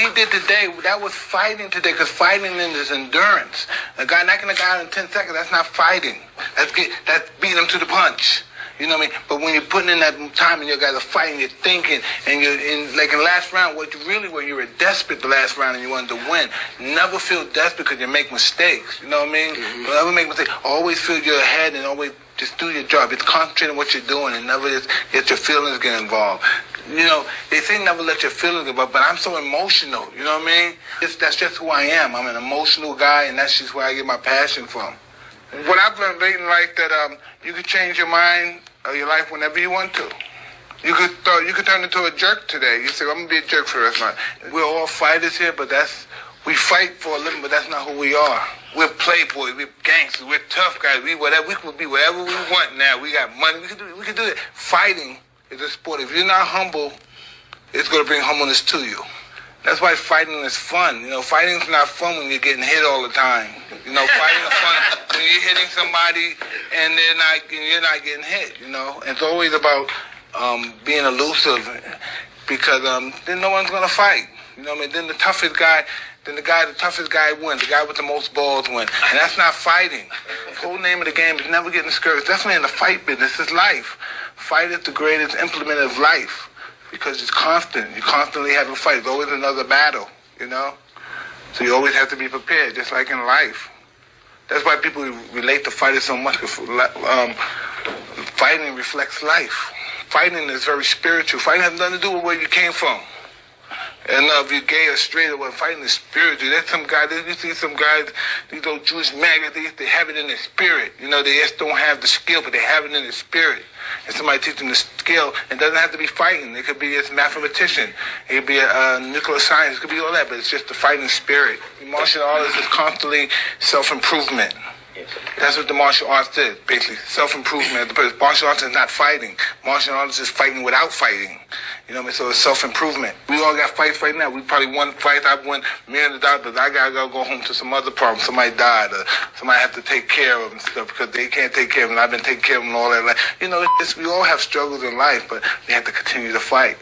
he did today, that was fighting today, because fighting is endurance. A guy knocking a guy out in 10 seconds, that's not fighting. That's beating him to the punch. You know what I mean? But when you're putting in that time and you guys are fighting, you're thinking, and you're in, like in the last round, when you were desperate the last round and you wanted to win, never feel desperate because you make mistakes. You know what I mean? Mm-hmm. Don't ever make mistakes. Always feel your head and always just do your job. It's concentrate on what you're doing and never just let your feelings get involved. You know, they say never let your feelings get involved, but I'm so emotional. You know what I mean? That's just who I am. I'm an emotional guy, and that's just where I get my passion from. What I've learned late in life that you can change your mind or your life whenever you want to. You could turn into a jerk today. You say, well, I'm gonna be a jerk for the rest of my life. We're all fighters here, but we fight for a living, but that's not who we are. We're playboys, we're gangsters, we're tough guys. We could be whatever we want now. We got money. We can do it. Fighting is a sport. If you're not humble, it's gonna bring humbleness to you. That's why fighting is fun. You know, fighting's not fun when you're getting hit all the time. You know, fighting is fun when you're hitting somebody and you're not getting hit. You know, and it's always about being elusive, because then no one's gonna fight. You know what I mean? Then the toughest guy wins. The guy with the most balls wins, and that's not fighting. The whole name of the game is never getting discouraged. Definitely in the fight business, it's life. Fight is the greatest implement of life. Because it's constant. You constantly have a fight. There's always another battle, you know? So you always have to be prepared, just like in life. That's why people relate to fighters so much. Fighting reflects life. Fighting is very spiritual. Fighting has nothing to do with where you came from. And if you're gay or straight or what, fighting is spiritual. There's some guys, you see some guys, these old Jewish maggots, they have it in their spirit. You know, they just don't have the skill, but they have it in their spirit. And somebody teach them the skill. It doesn't have to be fighting. It could be a mathematician. It could be a nuclear science. It could be all that, but it's just the fighting spirit. Martial arts is constantly self-improvement. That's what the martial arts is, basically. Self-improvement. But martial arts is not fighting. Martial arts is fighting without fighting. You know what I mean? So it's self-improvement. We all got fights right now. We probably won fights. I've won millions of dollars, but I gotta go home to some other problem. Somebody died, or somebody have to take care of them and stuff because they can't take care of them. I've been taking care of them all that life. You know, we all have struggles in life, but we have to continue to fight.